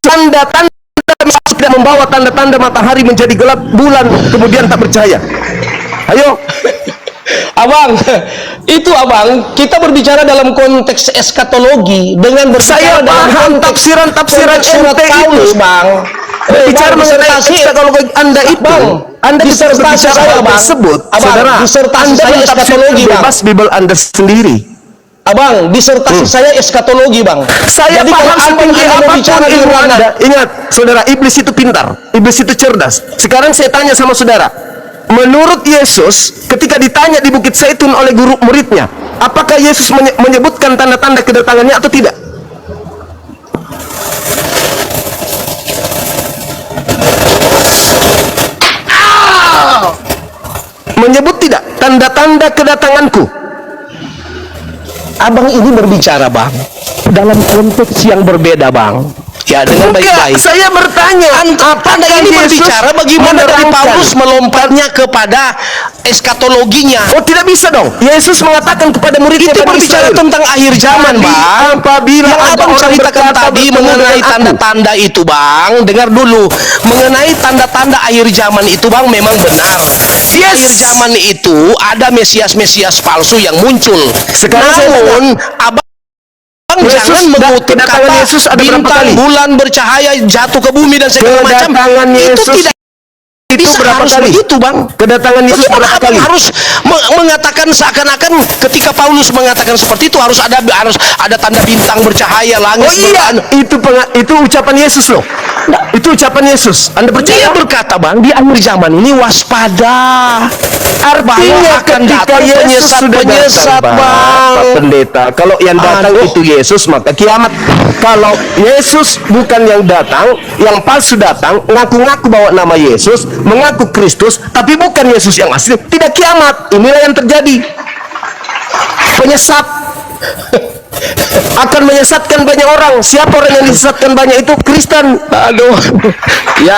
tanda-tanda tidak membawa tanda-tanda matahari menjadi gelap, bulan kemudian tak bercahaya. Ayo. Abang, itu abang, kita berbicara dalam konteks eskatologi dengan berbicara Saya paham tafsiran-tafsiran surat ente Paulus, itu. bang. Bicara mengenai eskatologi Anda itu, bang, Anda bisa disertasi berbicara saya, hal bang. tersebut, Abang, saudara. disertasi Anda saya eskatologi, bang. bebas Bible Anda sendiri. Abang, disertasi saya eskatologi, bang. Saya jadi paham setinggi apapun ilmu Anda. Ingat, saudara, iblis itu pintar, iblis itu cerdas. Sekarang saya tanya sama saudara, menurut Yesus, ketika ditanya di Bukit Zaitun oleh guru muridnya, apakah Yesus menyebutkan tanda-tanda kedatangannya atau tidak? Menyebut tidak tanda-tanda kedatanganku? Abang ini berbicara, bang, dalam konteks yang berbeda, bang. Ya, dengan baik-baik. Saya bertanya, Anda ini berbicara bagaimana dari Paulus melompatnya kepada eskatologinya. Oh, tidak bisa dong. Yesus mengatakan kepada muridnya, itu berbicara tentang akhir zaman, bang. Apabila yang abang ceritakan tadi mengenai tanda-tanda itu, bang, dengar dulu. Mengenai tanda-tanda akhir zaman itu, bang, memang benar. Di akhir zaman itu ada mesias-mesias palsu yang muncul. Sekarang namun abang Yesus, jangan mengutip kata Yesus ada bintang bulan bercahaya jatuh ke bumi dan segala macam. Yesus itu tidak itu bisa berapa harus kali? Begitu, bang. Kedatangan Yesus berapa kali? Harus mengatakan seakan-akan ketika Paulus mengatakan seperti itu harus ada tanda bintang bercahaya, langit. Oh iya, itu ucapan Yesus loh. Itu ucapan Yesus. Anda percaya? Dia berkata, bang, di akhir zaman ini waspada. Artinya ketika Yesus sudah datang, Pak Pendeta, kalau yang datang itu Yesus, maka kiamat. Kalau Yesus bukan yang datang, yang palsu datang, ngaku-ngaku bawa nama Yesus, mengaku Kristus, tapi bukan Yesus yang asli, tidak kiamat. Inilah yang terjadi. Penyesat akan menyesatkan banyak orang. Siapa orang yang disesatkan banyak itu? Kristen. Aduh. Ya.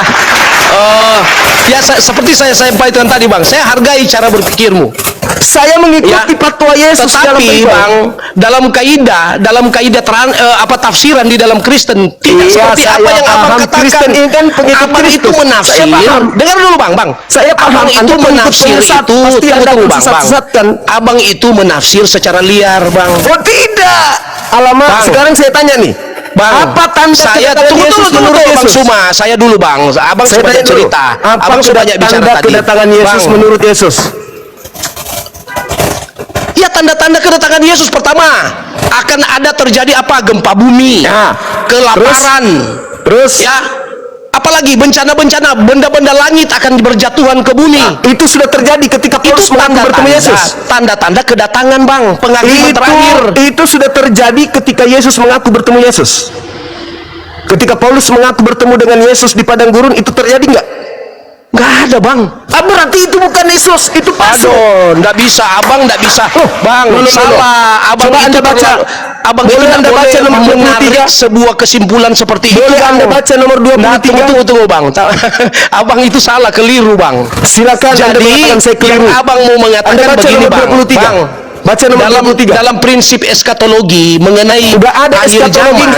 Seperti saya sampaikan tadi, bang, saya hargai cara berpikirmu. Saya mengikuti fatwa Yesus. Tetapi, bang, dalam kaidah tafsiran di dalam Kristen tidak seperti apa yang abang katakan. Kristen ini kan abang itu menafsir. Dengar dulu, bang. Saya paham. Abang itu menafsir itu. Tunggu, bang. Abang itu menafsir secara liar, bang. Oh tidak. Alamak. Bang, sekarang saya tanya nih, bang, apa tanda saya tunggu menurut Bang Suma? Saya dulu, bang. Abang sudah banyak cerita. Abang sudah banyak bicara tadi. Kedatangan Yesus bang, menurut Yesus. Ya, tanda-tanda kedatangan Yesus pertama akan ada terjadi apa? Gempa bumi, ya, kelaparan, terus ya, apalagi bencana-bencana, benda-benda langit akan berjatuhan ke bumi. Nah, itu sudah terjadi ketika Paulus mengaku bertemu Yesus. Tanda-tanda kedatangan, bang, pengakuan terakhir. Itu sudah terjadi ketika Yesus mengaku bertemu Yesus. Ketika Paulus mengaku bertemu dengan Yesus di padang gurun, itu terjadi nggak? Nggak ada, bang. Berarti itu bukan Yesus, itu palsu. Aduh, nggak bisa, abang nggak bisa. Bang, salah. Abang coba itu Anda baca. Abang itu Anda baca nomor 23 sebuah kesimpulan seperti itu. Boleh Anda baca nomor 23? Tunggu, bang. Abang itu salah, keliru, bang. Silakan. Jadi yang abang mau mengatakan begini, bang. Baca nomor 23. Dalam prinsip eskatologi mengenai akhir zaman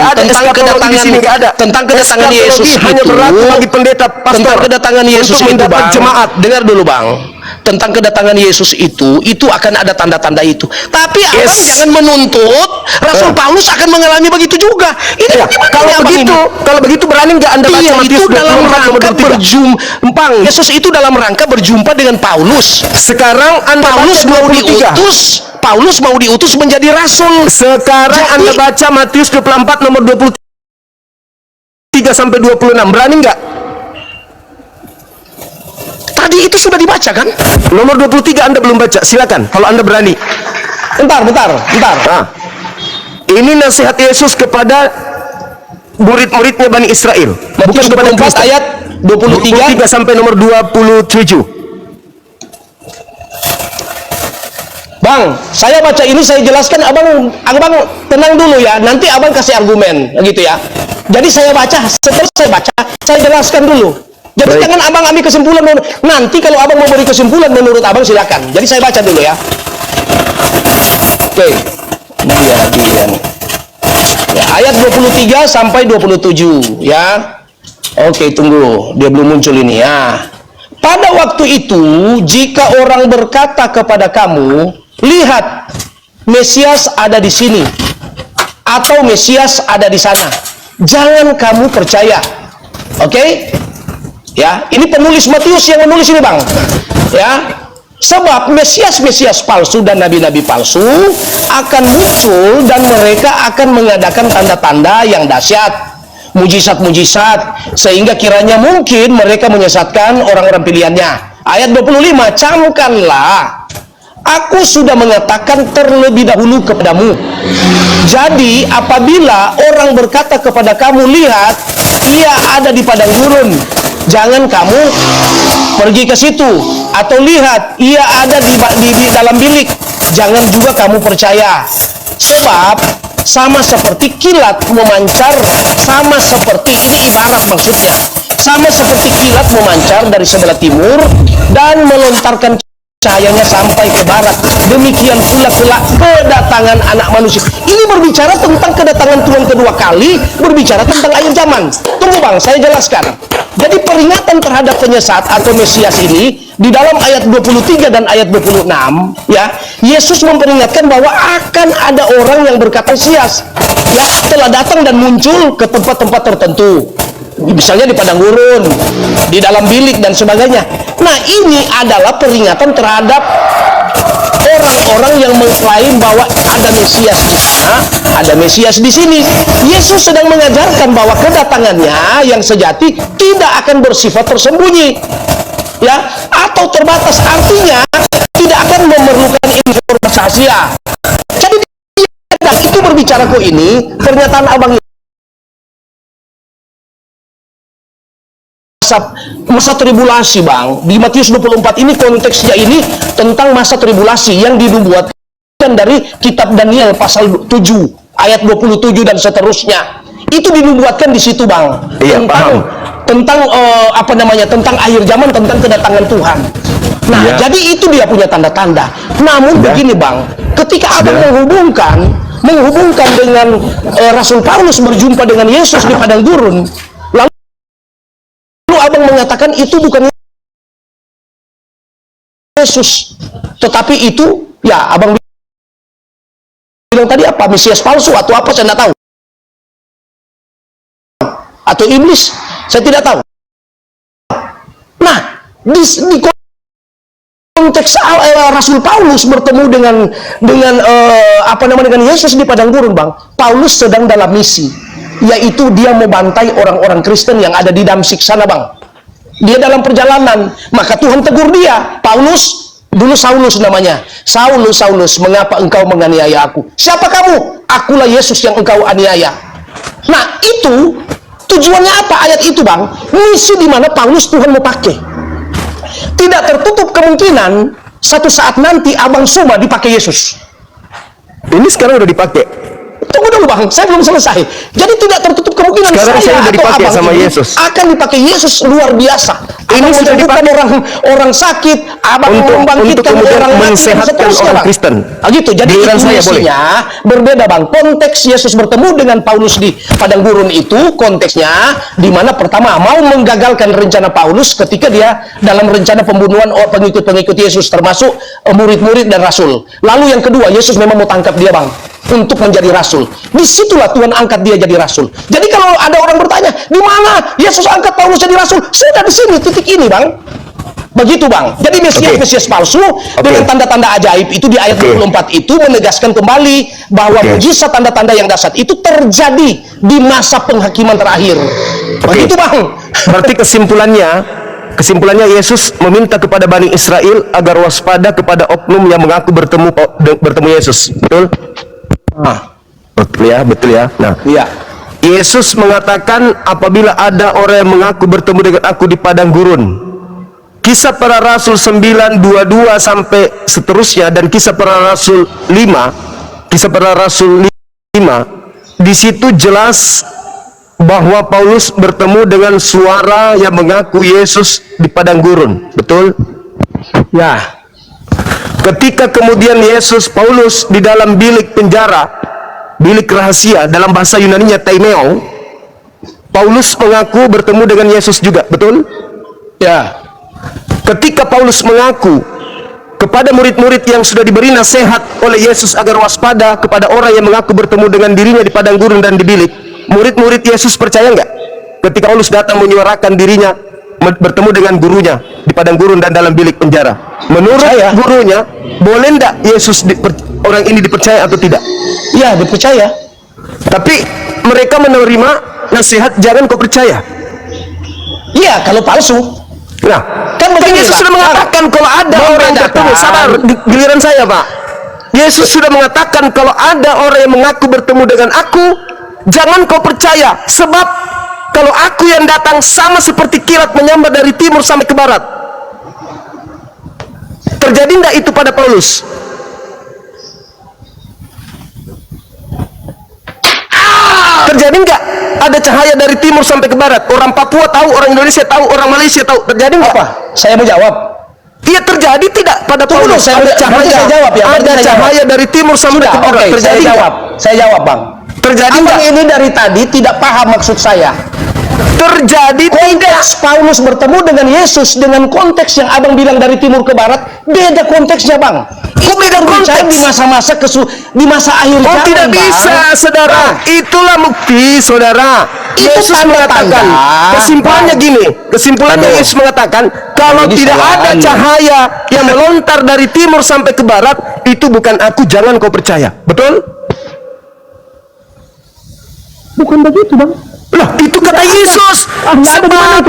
tentang kedatangan Yesus itu hanya berlaku bagi pendeta, pastor, tentang kedatangan Yesus itu, bang. Jemaat. Dengar dulu, bang. Tentang kedatangan Yesus itu akan ada tanda-tanda itu. Tapi abang jangan menuntut Rasul Paulus akan mengalami begitu juga. Ini kalau begitu berani nggak Anda baca Matius 24 dalam rangka berjumpa. Yesus itu dalam rangka berjumpa dengan Paulus. Sekarang Paulus mau diutus menjadi rasul. Sekarang Anda baca Matius 24 nomor 23 sampai 26. Berani nggak? Tadi itu sudah dibaca, kan? Nomor 23 Anda belum baca. Silakan kalau Anda berani. Bentar. Nah, ini nasihat Yesus kepada murid-muridnya Bani Israel. Matius 24 ayat 23 sampai nomor 27. Bang, saya baca ini, saya jelaskan, abang tenang dulu ya, nanti abang kasih argumen, gitu ya. Jadi saya baca, setelah saya baca, saya jelaskan dulu. Jadi jangan abang ambil kesimpulan, nanti kalau abang mau beri kesimpulan menurut abang silakan. Jadi saya baca dulu ya. Oke. Ini ya, dia nih. Ya. ayat 23 sampai 27 ya. Oke, tunggu, dia belum muncul ini ya. Pada waktu itu, jika orang berkata kepada kamu, lihat, Mesias ada di sini, atau Mesias ada di sana, jangan kamu percaya. Oke? Ya, ini penulis Matius yang menulis ini, Bang. Ya. Sebab Mesias-Mesias palsu dan nabi-nabi palsu akan muncul dan mereka akan mengadakan tanda-tanda yang dahsyat, mujizat-mujizat, sehingga kiranya mungkin mereka menyesatkan orang-orang pilihannya. Ayat 25, camkanlah, aku sudah mengatakan terlebih dahulu kepadamu. Jadi apabila orang berkata kepada kamu, lihat, ia ada di padang gurun, jangan kamu pergi ke situ. Atau lihat, ia ada di dalam bilik, jangan juga kamu percaya. Sebab sama seperti kilat memancar, sama seperti, ini ibarat maksudnya, sama seperti kilat memancar dari sebelah timur dan melontarkan cahayanya sampai ke barat, demikian pula kelak kedatangan anak manusia. Ini berbicara tentang kedatangan Tuhan kedua kali, berbicara tentang akhir zaman. Tunggu Bang, saya jelaskan. Jadi peringatan terhadap penyesat atau Mesias ini di dalam ayat 23 dan ayat 26 ya, Yesus memperingatkan bahwa akan ada orang yang berkata Mesias ya telah datang dan muncul ke tempat-tempat tertentu, misalnya di padang gurun, di dalam bilik dan sebagainya. Nah, ini adalah peringatan terhadap orang-orang yang mengklaim bahwa ada Mesias di sana, ada Mesias di sini. Yesus sedang mengajarkan bahwa kedatangannya yang sejati tidak akan bersifat tersembunyi, ya, atau terbatas. Artinya tidak akan memerlukan informasi rahasia. Jadi itu berbicara kok ini pernyataan abang masa tribulasi, Bang. Di Matius 24 ini konteksnya ini tentang masa tribulasi yang dinubuatkan dari kitab Daniel pasal 7 ayat 27 dan seterusnya. Itu dinubuatkan di situ, Bang. Iya, tentang apa namanya? Tentang akhir zaman, tentang kedatangan Tuhan. Nah, iya. jadi itu dia punya tanda-tanda. Namun begini, Bang, ketika abang menghubungkan dengan Rasul Paulus berjumpa dengan Yesus di padang gurun, abang mengatakan itu bukan Yesus, tetapi itu ya abang bilang tadi apa, Mesias palsu atau apa, saya tidak tahu, atau iblis, saya tidak tahu. Nah, di konteks Rasul Paulus bertemu dengan apa namanya, dengan Yesus di padang gurun, Bang, Paulus sedang dalam misi, yaitu dia membantai orang-orang Kristen yang ada di Damsyik sana, Bang. Dia dalam perjalanan, maka Tuhan tegur dia, Paulus, dulu Saulus namanya, Saulus, Saulus, mengapa engkau menganiaya aku? Siapa kamu? Akulah Yesus yang engkau aniaya. Nah, itu tujuannya apa ayat itu, Bang? Misi di mana Paulus Tuhan mau pakai. Tidak tertutup kemungkinan satu saat nanti abang Suma dipakai Yesus. Ini sekarang udah dipakai. Tunggu dulu, Bang, saya belum selesai. Jadi tidak tertutup kemungkinan sekarang saya atau dipakai abang sama ini Yesus. akan dipakai Yesus luar biasa. Ini abang sudah dipakai orang sakit, abang membangkitkan orang mati, mensehatkan orang Kristen. Gitu. Jadi itu misinya berbeda, Bang. Konteks Yesus bertemu dengan Paulus di padang gurun itu konteksnya di mana pertama mau menggagalkan rencana Paulus ketika dia dalam rencana pembunuhan pengikut-pengikut Yesus, termasuk murid-murid dan rasul. Lalu yang kedua, Yesus memang mau tangkap dia, Bang, untuk menjadi rasul. Disitulah Tuhan angkat dia jadi rasul. Jadi kalau ada orang bertanya, di mana Yesus angkat Paulus jadi rasul? Sudah di sini, titik ini, Bang. Begitu, Bang. Jadi Mesias palsu dengan tanda-tanda ajaib itu di ayat 24 itu menegaskan kembali bahwa mujizat tanda-tanda yang dahsyat itu terjadi di masa penghakiman terakhir. Begitu, Bang. Berarti kesimpulannya Yesus meminta kepada Bani Israel agar waspada kepada oknum yang mengaku bertemu Yesus. Betul? Betul ya. Nah, iya. Yesus mengatakan apabila ada orang yang mengaku bertemu dengan aku di padang gurun. Kisah para Rasul 9:22 sampai seterusnya dan Kisah para Rasul 5, di situ jelas bahwa Paulus bertemu dengan suara yang mengaku Yesus di padang gurun. Betul? Ya. Ketika kemudian Paulus di dalam bilik penjara bilik rahasia, dalam bahasa Yunaninya taimeo, Paulus mengaku bertemu dengan Yesus juga, betul? Ya. Ketika Paulus mengaku kepada murid-murid yang sudah diberi nasihat oleh Yesus agar waspada kepada orang yang mengaku bertemu dengan dirinya di padang gurun dan di bilik, murid-murid Yesus percaya nggak? Ketika Paulus datang menyuarakan dirinya bertemu dengan gurunya di padang gurun dan dalam bilik penjara, menurut gurunya, boleh nggak Yesus orang ini dipercaya atau tidak? Ya, dipercaya. Tapi mereka menerima nasihat jangan kau percaya. Iya, kalau palsu. Nah, kan Yesus sudah mengatakan kalau ada orang yang bertemu, sabar, giliran saya Pak. Yesus sudah mengatakan kalau ada orang yang mengaku bertemu dengan aku, jangan kau percaya, sebab kalau aku yang datang sama seperti kilat menyambar dari timur sampai ke barat. Terjadi enggak itu pada Paulus? Terjadi enggak ada cahaya dari timur sampai ke barat? Orang Papua tahu, orang Indonesia tahu, orang Malaysia tahu. Terjadi enggak? Apa? Saya mau jawab. Iya, terjadi tidak pada Paulus? Ada cahaya. Saya jawab ya. Ada cahaya dari timur sampai ke barat. Terjadi enggak? Saya jawab, Bang. Terjadi enggak? Abang ini dari tadi tidak paham maksud saya. Terjadi konteks Paulus bertemu dengan Yesus dengan konteks yang abang bilang dari timur ke barat, beda konteksnya, Bang. Kok beda konteks? Di masa-masa di masa akhir zaman. Oh, tidak bisa, Bang. Saudara. Itulah bukti, saudara. Yesus mengatakan, kesimpulannya gini, kesimpulannya Yesus mengatakan, kalau tidak ada cahaya yang melontar dari timur sampai ke barat, itu bukan aku, jangan kau percaya. Betul? Bukan begitu, Bang. Lah, itu kata Yesus. Sebab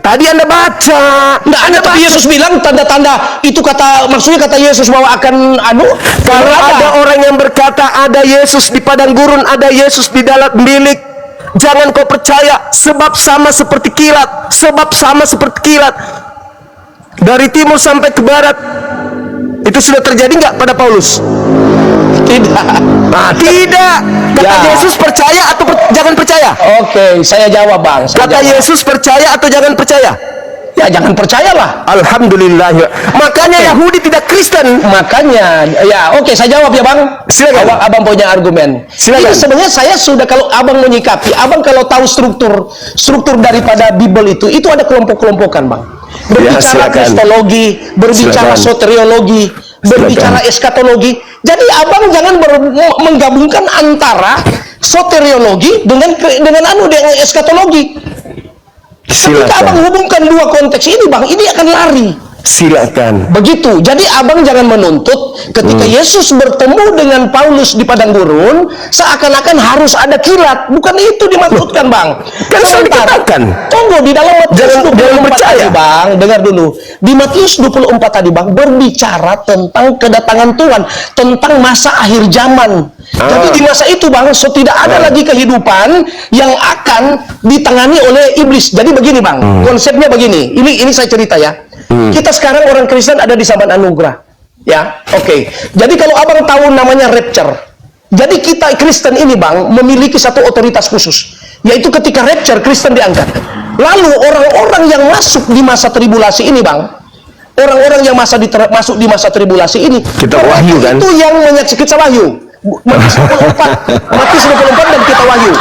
tadi Anda baca. Nggak ada, tapi Yesus bilang tanda-tanda itu maksudnya kata Yesus bahwa akan kalau ada orang yang berkata ada Yesus di padang gurun, ada Yesus di dalam bilik, jangan kau percaya, sebab sama seperti kilat, dari timur sampai ke barat. Itu sudah terjadi nggak pada Paulus? Tidak. Nah, tidak. Kata Yesus percaya atau jangan percaya? Oke, saya jawab, Bang. Kata Yesus percaya atau jangan percaya? Ya, jangan percayalah. Alhamdulillah. Makanya Yahudi tidak Kristen. Makanya, ya, oke, saya jawab ya, Bang. Silakan. Abang punya argumen. Silakan. Ini sebenarnya saya sudah, kalau abang menyikapi, abang kalau tahu struktur daripada Bible itu ada kelompok-kelompokan, Bang. Berbicara kristologi, berbicara soteriologi, berbicara eskatologi. Jadi abang jangan menggabungkan antara soteriologi dengan eskatologi. Ketika abang hubungkan dua konteks ini, Bang, ini akan lari. Silakan. Begitu. Jadi abang jangan menuntut ketika Yesus bertemu dengan Paulus di padang gurun seakan-akan harus ada kilat. Bukan itu dimaksudkan, Bang. Kan sudah dikatakan. Tunggu, di dalam Matius 24 tadi, Bang. Dengar dulu. Di Matius 24 tadi, Bang, berbicara tentang kedatangan Tuhan, tentang masa akhir zaman. Jadi di masa itu, Bang, tidak ada lagi kehidupan yang akan ditangani oleh iblis. Jadi begini, Bang, konsepnya begini. Ini saya cerita ya. Kita sekarang orang Kristen ada di zaman anugerah. Ya, oke. Jadi kalau abang tahu namanya rapture. Jadi kita Kristen ini, Bang, memiliki satu otoritas khusus. Yaitu ketika rapture, Kristen diangkat. Lalu orang-orang yang masuk di masa tribulasi ini, Bang, orang-orang yang masuk di masa tribulasi ini, kita wahyu kan? Itu yang menyaksikan kita wahyu. Matius 24 dan kita wahyu.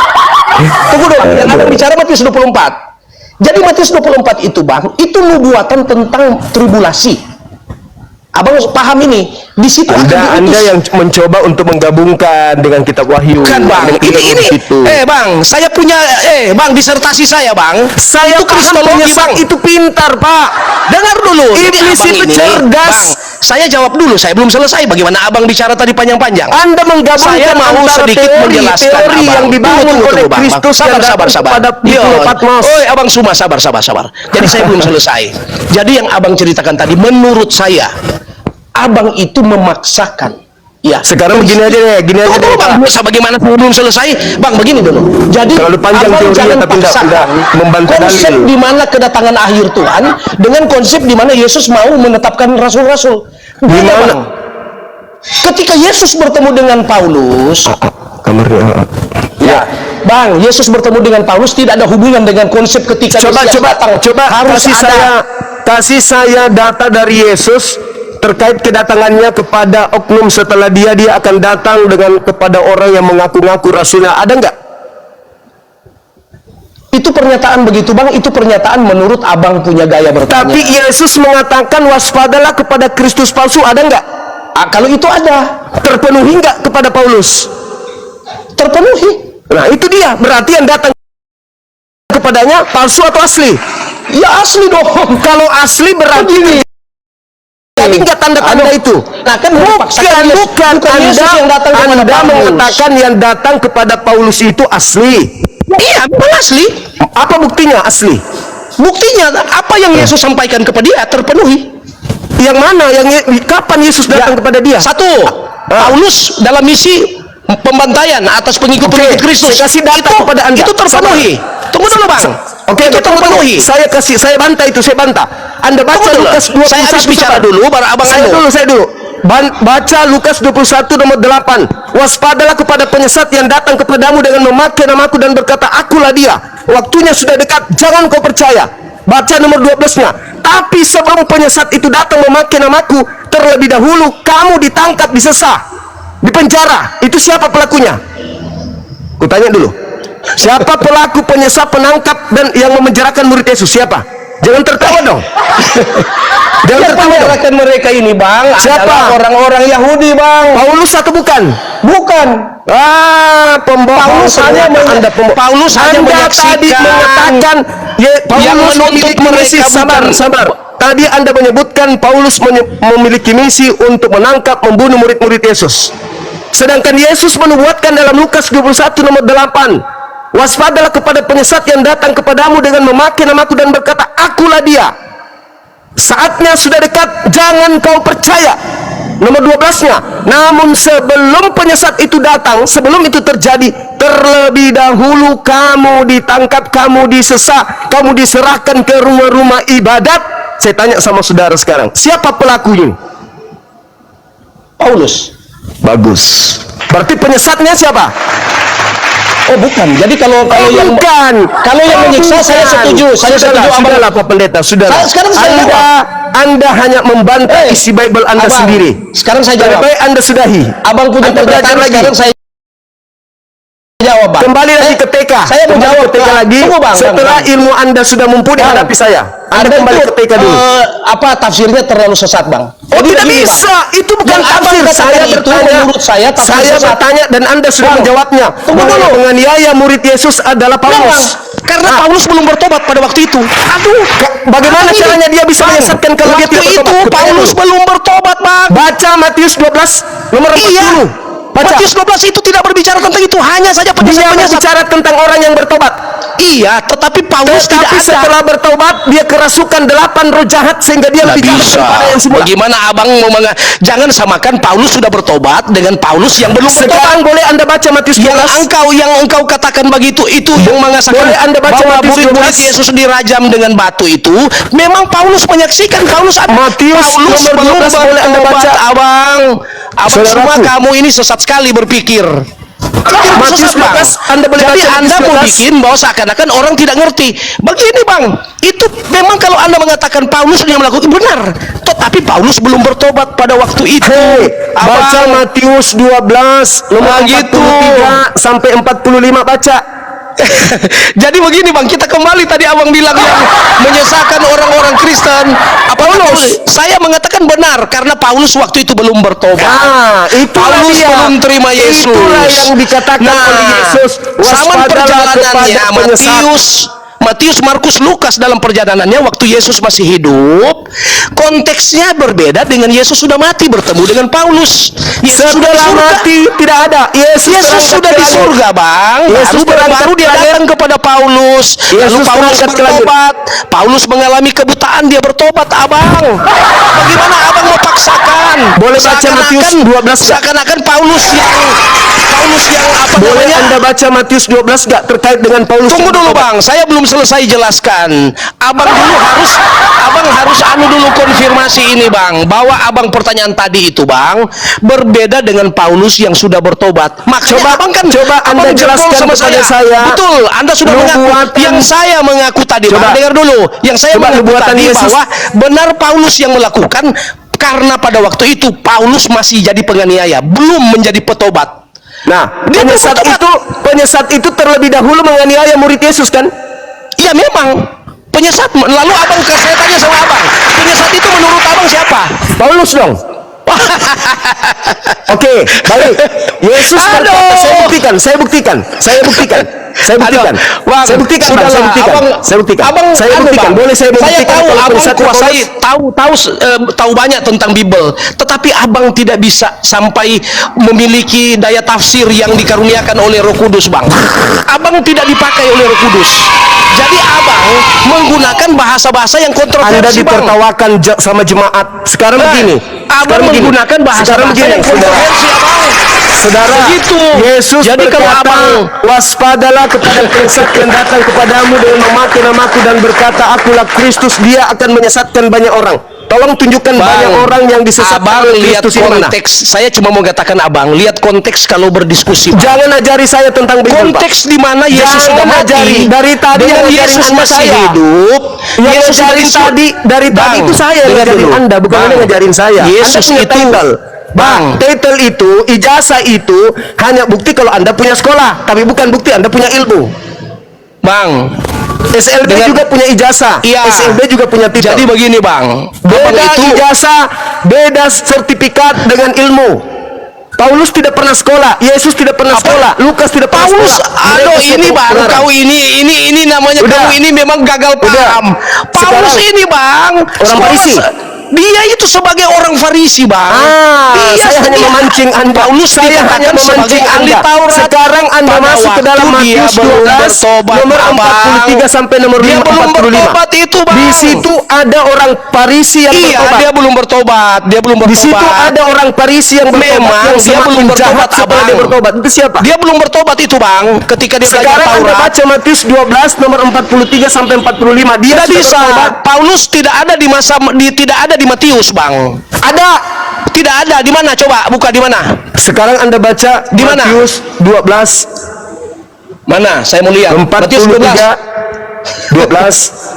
Tunggu dong, yang ada bicara Matius 24. Jadi Matius 24 itu, Bang, itu nubuatan tentang tribulasi. Abang paham ini? Di situ Anda yang mencoba untuk menggabungkan dengan kitab Wahyu. Kan, Bang. Ini. Bang, saya punya Bang, disertasi saya, Bang. Saya itu kristologi, Bang. Itu pintar, Pak. Dengar dulu. Iblis itu cerdas. Bang, saya jawab dulu, saya belum selesai. Bagaimana abang bicara tadi panjang-panjang? Anda menggabungkan saya mau sedikit menjelaskan teori yang dibangun oleh Kristus. Sabar. Oi, abang Suma, sabar. Jadi saya belum selesai. Jadi yang abang ceritakan tadi, menurut saya, abang itu memaksakan. Ya. Sekarang begini aja deh, Bang. Bagaimana belum selesai, Bang? Begini dulu. Jadi terlalu panjang teorinya, tapi tidak membantah konsep di mana kedatangan akhir Tuhan dengan konsep di mana Yesus mau menetapkan rasul-rasul. Gimana? Ketika Yesus bertemu dengan Paulus, ya, Bang, Yesus bertemu dengan Paulus tidak ada hubungan dengan konsep ketika coba harus kasih saya data dari Yesus terkait kedatangannya kepada oknum setelah dia akan datang dengan kepada orang yang mengaku-ngaku rasulnya, ada nggak? Itu pernyataan begitu bang, itu pernyataan menurut abang punya gaya bertanya. Tapi Yesus mengatakan waspadalah kepada Kristus palsu, ada nggak? Kalau itu ada, Terpenuhi nggak kepada Paulus? terpenuhi. Nah itu dia, berarti yang datang kepadanya palsu atau asli? Ya asli dong. Kalau asli berarti jadi nggak tanda-tanda itu. Nah kan bukan Yesus yang datang kepada Anda Paulus. mengatakan yang datang kepada Paulus itu asli. Iya, bukan asli. Apa buktinya asli? Buktinya apa yang Yesus sampaikan kepada dia terpenuhi. Yang mana? Kapan Yesus datang kepada dia? Satu, Paulus dalam misi pembantaian atas pengikut-pengikut Kristus. Saya kasih data kepada Anda. Itu terpenuhi. Tunggu dulu bang. Oke, itu terpenuhi. Saya bantah itu, saya bantah. Anda baca Lukas 21. Saya habis bicara dulu, baru abang Saya dulu. Baca Lukas 21 nomor 8. Waspadalah kepada penyesat yang datang kepadamu dengan memakai namaku dan berkata, akulah dia. Waktunya sudah dekat, jangan kau percaya. Baca nomor 12-nya. Tapi sebelum penyesat itu datang memakai namaku, terlebih dahulu kamu ditangkap, disesah, dipenjara. Itu siapa pelakunya? Kutanya dulu. Siapa pelaku penyesat, penangkap dan yang memenjarakan murid Yesus? Siapa? Jangan tertawa dong. Jangan tertawa dong. Mereka ini bang, siapa? Orang-orang Yahudi bang. Paulus atau bukan? Bukan. Pembohong. Paulus hanya tadi mengatakan yang menuntut mereka. Sabar. Tadi Anda menyebutkan Paulus memiliki misi untuk menangkap, membunuh murid-murid Yesus. Sedangkan Yesus menubuatkan dalam Lukas 21 nomor 8, waspadalah kepada penyesat yang datang kepadamu dengan memakai namaku dan berkata, akulah dia. Saatnya sudah dekat, jangan kau percaya. Nomor 12-nya, namun sebelum penyesat itu datang, sebelum itu terjadi, terlebih dahulu kamu ditangkap, kamu disesat, kamu diserahkan ke rumah-rumah ibadat. Saya tanya sama saudara sekarang, siapa pelakunya? Paulus. Bagus. Berarti penyesatnya siapa? Oh bukan. Jadi kalau yang menyiksa saya setuju. Saya setuju. Sudahlah Pak Pendeta, sudahlah. Sekarang saya Anda hanya membantah isi Bible Anda sendiri. Sekarang saya jawab. Lebih baik Anda sudahi. Abang punya pernyataan lagi. Sekarang saya jawab bang. Kembali lagi ke TK. Saya mau jawab ke TK lagi. Setelah ilmu Anda sudah mumpuni hadapi saya, Anda kembali ke TK dulu. Apa tafsirnya terlalu sesat bang? Oh tidak bisa, itu bukan tafsir. Saya bertanya, menurut saya bertanya dan Anda sudah menjawabnya. Tunggu dulu. Penganiaya murid Yesus adalah Paulus. Karena Paulus belum bertobat pada waktu itu. Aduh, bagaimana caranya dia bisa menyesatkan kalau dia tidak bertobat? Waktu itu Paulus belum bertobat bang. Baca Matius 12 nomor 40. Baca. Matius 12 itu tidak berbicara tentang itu, hanya saja Dia berbicara tentang orang yang bertobat. Iya, tetapi Paulus tidak ada. Setelah bertobat dia kerasukan 8 roh jahat sehingga dia lebih jahat daripada yang semula. Bagaimana abang mau jangan samakan Paulus sudah bertobat dengan Paulus yang belum bertobat. Sekarang boleh Anda baca Matius 12. Yang engkau katakan begitu itu yang mengasakan boleh Anda baca bahwa Matius 12. Yesus dirajam dengan batu itu. Memang Paulus menyaksikan Matius nomor 12 boleh Anda baca. Abang semua kamu ini sesat sekali berpikir. Matius 12 Anda boleh Jadi baca. Anda mau bikin bahwa seakan-akan orang tidak ngerti. Begini bang, itu memang kalau Anda mengatakan Paulus yang melakukan benar, tetapi Paulus belum bertobat pada waktu itu. Baca Matius 12 nomor 43 sampai 45 baca. Jadi begini bang, kita kembali tadi abang bilang yang menyesatkan orang-orang Kristen. Paulus, saya mengatakan benar karena Paulus waktu itu belum bertobat. Paulus belum terima Yesus. Itulah yang dikatakan oleh Yesus. Sama perjalanannya Matius, Markus, Lukas dalam perjalanannya waktu Yesus masih hidup, konteksnya berbeda dengan Yesus sudah mati bertemu dengan Paulus. Yesus sudah mati, tidak ada. Yesus sudah di surga, bang. Baru dia datang kepada Paulus. Lalu Paulus bertobat. Paulus mengalami kebutaan, dia bertobat, abang. Bagaimana abang mau paksakan? Boleh baca Matius 12 seakan-akan Paulus yang apa boleh namanya? Anda baca Matius 12 gak terkait dengan Paulus? Tunggu dulu bang, saya belum selesai jelaskan. Abang harus dulu konfirmasi ini bang, bahwa abang pertanyaan tadi itu bang berbeda dengan Paulus yang sudah bertobat. Maksudnya abang kan Anda jelaskan sama kepada saya. Betul, Anda sudah mengaku. Yang saya mengaku tadi bang, dengar dulu. Yang saya mengaku tadi bahwa benar Paulus yang melakukan. Karena pada waktu itu Paulus masih jadi penganiaya, belum menjadi petobat. Nah, Dia penyesat itu terlebih dahulu menganiaya murid Yesus kan? Iya memang penyesat. Lalu abang, saya tanya sama abang, penyesat itu menurut abang siapa? Paulus dong. Oke, baik. Yesus berkata, saya buktikan. Bang, Saya buktikan. Boleh saya buktikan? Saya tahu kalau abang penyesat kuasai, Paulus? tahu banyak tentang Bible, tetapi abang tidak bisa sampai memiliki daya tafsir yang dikaruniakan oleh Roh Kudus, Bang. Abang tidak dipakai oleh Roh Kudus. Jadi abang menggunakan bahasa-bahasa yang kontroversi, Anda ditertawakan sama jemaat. Sekarang begini. Abang menggunakan bahasa-bahasa yang kontroversi, abang. Saudara, Begitu. Yesus Jadi berkata, kalau abang, waspadalah kepada penyesat yang datang kepadamu dengan memakai namaku dan berkata, akulah Kristus, dia akan menyesatkan banyak orang. Tolong tunjukkan banyak orang yang disesatkan abang oleh lihat Kristus ini mana? konteks. Saya cuma mau katakan abang, lihat konteks kalau berdiskusi, Bang. Jangan ajari saya tentang Bible, Pak. Konteks di mana Yesus Jangan sudah mati. ajari. Dari tadi dengan yang ngajarin Yesus Anda masih saya. hidup. Yang Yesus ngajarin dari tadi itu saya yang ngajarin Anda, bukan Anda ngajarin saya. Yesus Anda punya itu, title. Bang, title itu, ijazah itu hanya bukti kalau Anda punya sekolah, tapi bukan bukti Anda punya ilmu. Bang, SLB juga punya ijazah. Iya. SLB juga punya titel. jadi begini, Bang. Beda ijazah, beda sertifikat dengan ilmu. Paulus tidak pernah sekolah, Yesus tidak pernah sekolah, Lukas tidak pernah Paulus, sekolah. aduh ini Bang, kau ini namanya Udah. kau ini memang gagal paham. Paulus Sekarang, ini, Bang, orang Farisi. Dia itu sebagai orang Farisi, Bang. Saya hanya memancing Anda. Paulus Saya hanya memancing ahli Anda. Taurat. Sekarang Anda Pada masuk ke dalam waktu dia Matius belum 12 bertobat, nomor Abang. 43 sampai nomor Dia belum 45. bertobat itu, Bang. Di situ ada orang Farisi yang Iya, bertobat. dia belum bertobat. Dia belum bertobat. Di situ ada orang Farisi yang bertobat. Memang yang dia belum semakin jahat bertobat, setelah Abang. dia bertobat. Itu siapa? Dia belum bertobat itu, Bang. Ketika dia belajar Sekarang Anda Taurat. baca Matius 12 nomor 43 sampai 45. Dia Tidak sudah bisa. bertobat. Paulus tidak ada di tidak ada di Matius, Bang. Ada. Tidak ada. Di mana? Coba buka di mana? Sekarang Anda baca Di mana? Matius 12 Mana? Saya mau lihat. Matius 43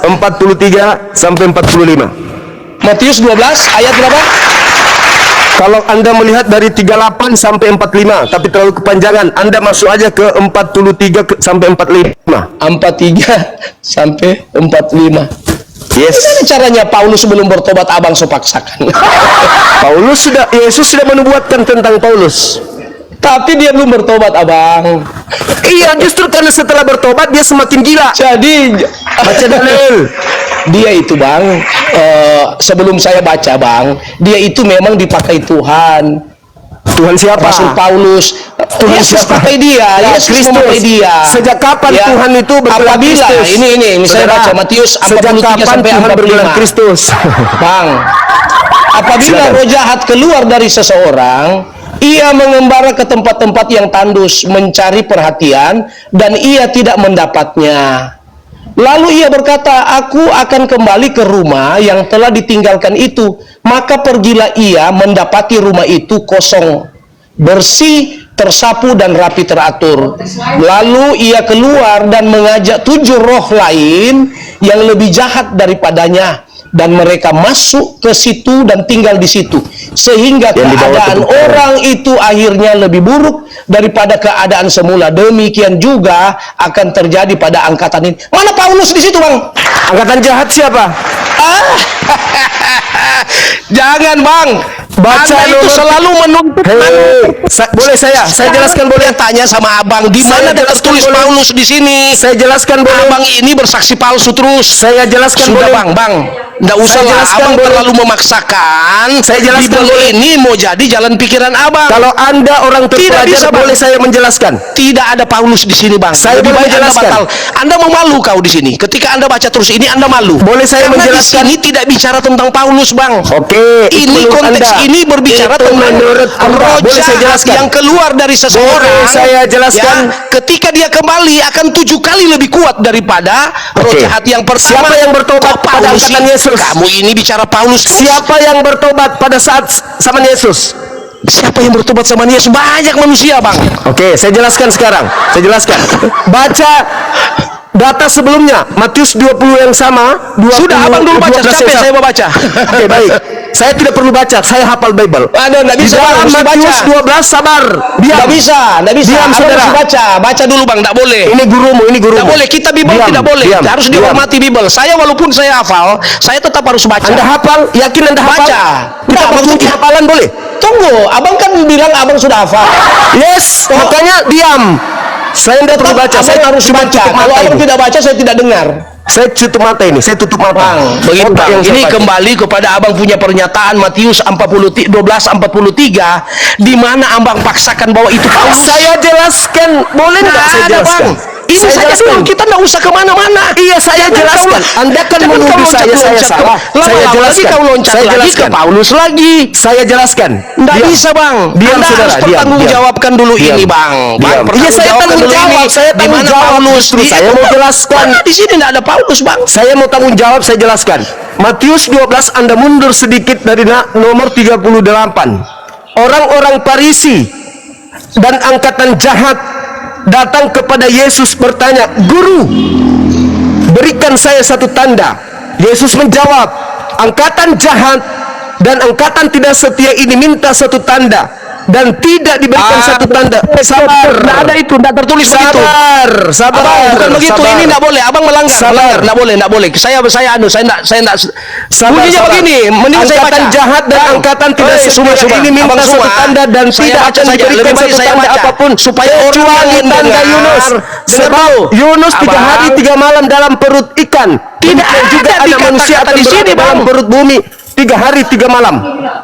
43 sampai 45. Matius 12 ayat berapa? Kalau Anda melihat dari 38 sampai 45, tapi terlalu kepanjangan, Anda masuk aja ke 43 sampai 45. 43 sampai 45. Yes. Gimana caranya Paulus belum bertobat, abang sepaksakan? Yesus sudah menubuatkan tentang Paulus. Tapi dia belum bertobat, abang. Iya, justru karena setelah bertobat dia semakin gila. Jadi Baca Daniel. dia itu, Bang, sebelum saya baca, Bang, dia itu memang dipakai Tuhan. Tuhan siapa? Rasul Paulus. Tuhan Yesus siapa? pakai dia. Ya, Yesus Kristus. memakai dia. Sejak kapan Ya. Tuhan itu bergelar Apabila Kristus? ini saya Saudara, baca Matius sejak 43 kapan sampai Tuhan bergelar 45. Kristus? Bang, apabila Silakan. roh jahat keluar dari seseorang, ia mengembara ke tempat-tempat yang tandus mencari perhatian dan ia tidak mendapatnya. Lalu ia berkata, aku akan kembali ke rumah yang telah ditinggalkan itu. Maka pergilah ia mendapati rumah itu kosong, bersih, tersapu dan rapi teratur. Lalu ia keluar dan mengajak 7 roh lain yang lebih jahat daripadanya. Dan mereka masuk ke situ dan tinggal di situ. Sehingga Yang dibawa keadaan ke bukit. orang itu akhirnya lebih buruk daripada keadaan semula. Demikian juga akan terjadi pada angkatan ini. Mana Paulus di situ, Bang? Angkatan jahat siapa? Jangan, Bang. Baca Anda itu nomor- selalu menuntut. Boleh saya jelaskan boleh? Dia tanya sama abang, di mana Saya jelaskan tertulis boleh? Paulus di sini? Saya jelaskan boleh? Abang ini bersaksi palsu terus. Saya jelaskan Sudah, boleh? Bang, nggak usah Saya lah, jelaskan abang boleh? terlalu memaksakan. Saya jelaskan Bible boleh? ini mau jadi jalan pikiran abang. Kalau Anda orang terpelajar, bisa, Bang. boleh saya menjelaskan? Tidak ada Paulus di sini, Bang. Saya Lebih boleh baik Anda menjelaskan. batal. Anda memalu kau di sini. Ketika Anda baca terus ini, Anda malu. Boleh saya Karena menjelaskan? di sini tidak bicara tentang Paulus, Bang. Oke, itu Ini menurut konteks Anda. ini berbicara Itu tentang menurut Anda. roh Boleh saya jahat jelaskan? yang keluar dari seseorang. Boleh saya jelaskan? Ya, ketika dia kembali akan 7 kali lebih kuat daripada roh Oke. jahat yang pertama. Siapa yang bertobat Kok pada Paulus angkatan ini? Yesus? Kamu ini bicara Paulus. Siapa yang bertobat pada saat zaman Yesus? Siapa yang bertobat sama Yesus? Banyak manusia, Bang. Oke, saya jelaskan sekarang. Saya jelaskan. Baca data sebelumnya, Matius 20 yang sama. 20, Sudah, abang dulu baca. 12 yang Capek sama. saya mau baca. Oke, baik. Saya tidak perlu baca, saya hafal Bible. Ada, nggak Di bisa bang, dalam mesti baca. Matius 12, sabar. Diam. Nggak bisa. Diam, Abang saudara. mesti baca dulu bang, nggak boleh. Ini gurumu, ini gurumu. Tidak boleh, kita Bible Diam, tidak boleh. diam, Harus diam. dihormati Bible. Saya walaupun saya hafal, saya tetap harus baca. Anda hafal? Yakin Anda hafal? Baca. Kita Nggak, berkunci maksudnya- hafalan boleh? Tunggu, abang kan bilang abang sudah hafal. Yes, makanya diam. Saya tidak perlu baca, Abang saya harus cuma baca. tutup Kalau mata abang ini. tidak baca, saya tidak dengar. Saya tutup mata ini, saya tutup mata. Bang, begitu Otak bang. yang saya Ini baca. kembali kepada abang punya pernyataan Matius 12:43, di mana abang paksakan bahwa itu Paulus. Saya jelaskan, boleh nggak saya ada jelaskan? bang. Ini Saya saja jelaskan. dulu, kita nggak usah kemana-mana. Iya, saya Jangan jelaskan. Anda kan jangan menuduh kau saya loncat-loncat salah. ke- Saya lama-lama jelaskan. Lagi kau loncat Saya lagi jelaskan. ke Paulus lagi. Saya jelaskan. Nggak Diam. bisa bang. Diam, Anda saudara, harus diam, pertanggungjawabkan dulu diam. ini bang. Diam. Iya, saya tanggung jawab. Saya Di tanggung mana jawab. Paulus? Justru saya mau jelaskan. Mana di sini nggak ada Paulus bang. Saya mau tanggung jawab, saya jelaskan. Matius 12, Anda mundur sedikit dari nomor 38. Orang-orang Farisi dan angkatan jahat datang kepada Yesus bertanya, "Guru, berikan saya satu tanda." Yesus menjawab, "Angkatan jahat dan angkatan tidak setia ini minta satu tanda, dan tidak diberikan satu tanda." Sabar. Nggak ada itu, nggak tertulis begitu. Sabar, sabar. Abang, bukan begitu. sabar. Ini nggak boleh. Abang melanggar. Sabar. Melanggar. Nggak boleh. Nggak boleh. Saya nggak. Sabar, Bunyinya sabar. begini. Mending saya baca. Angkatan jahat dan Bang, angkatan tidak setia Suma. ini minta Abang satu Suma, tanda dan saya tidak baca akan saja. diberikan Lebih baik satu saya tanda baca. apapun Supaya orang kecuali yang tanda mendengar Yunus. Sebab dengar. Yunus 3 Abang. hari 3 malam dalam perut ikan. Tidak Demikian juga ada anak manusia dikata-kata akan di sini, berada dalam Bang. perut bumi 3 hari 3 malam.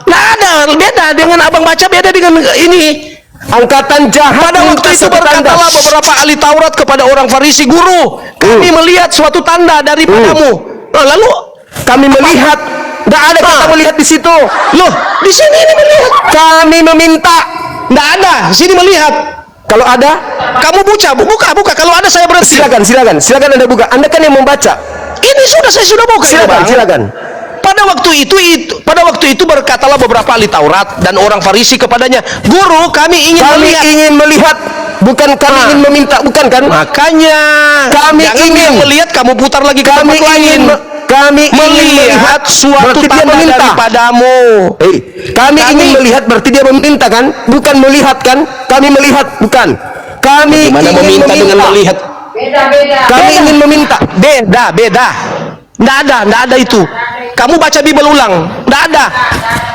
Nggak ada. Beda dengan abang baca. Beda dengan ini. Angkatan jahat Pada minta waktu itu satu tanda. berkatalah beberapa ahli Taurat kepada orang Farisi, "Guru, kami melihat suatu tanda daripadamu." Nah, lalu Kami melihat. Tidak ada kata melihat di situ. loh, di sini ini melihat. Kami meminta. Nggak ada. Sini melihat. Kalau ada, Kamu buka. Kalau ada saya berhenti. silakan Anda buka. Anda kan yang membaca. Ini saya sudah buka ini, Bang. Silakan. Pada waktu itu berkatalah beberapa ahli Taurat dan orang Farisi kepadanya, "Guru, kami ingin Kami melihat." ingin melihat, bukan kami ingin meminta, bukan kan? Makanya Kami jangan ingin. bilang melihat, kamu putar lagi ke Kami tempat lain. kami ingin Melihat suatu berarti dia tanda meminta. daripadamu. Kami ingin melihat, berarti dia meminta kan? Bukan melihat kan? Kami melihat, bukan. Kami Gimana ingin meminta dengan melihat? Beda-beda. Kami ingin meminta. Beda. Nggak ada itu. Kamu baca Bible ulang. Nggak ada.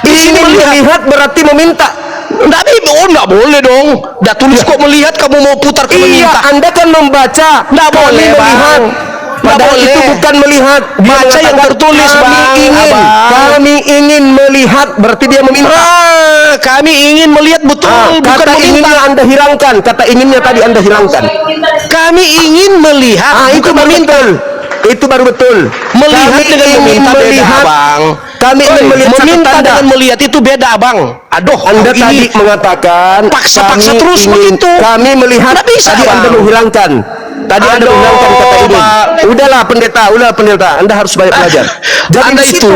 Di sini Ingin melihat berarti meminta. Nggak boleh dong. Nggak tulis kok melihat, kamu mau putar ke Iya, meminta. Anda kan membaca. Nggak Kami boleh, Bang. melihat. Nggak Padahal boleh. itu bukan melihat. Dia Baca yang mengatakan, tertulis, Bang. Kami ingin melihat, berarti dia meminta. Kami ingin melihat betul, bukan Kata meminta. inginnya Anda hilangkan. Kata inginnya tadi Anda hilangkan. Kami ingin melihat, Itu bukan baru meminta. betul. Itu baru betul. Melihat Kami dengan ingin meminta beda, melihat. Abang. Kami ingin melihat satu meminta tanda. dengan melihat itu beda, Abang. Aduh, Anda ini tadi mengatakan paksa-paksa kami terus ingin- begitu. Kami melihat. Nggak bisa, tadi Bang. Anda menghilangkan. Tadi Anda Aduh, menghilangkan kata ini. Pak. Udahlah pendeta. Anda harus banyak belajar. Jadi Anda di situ, itu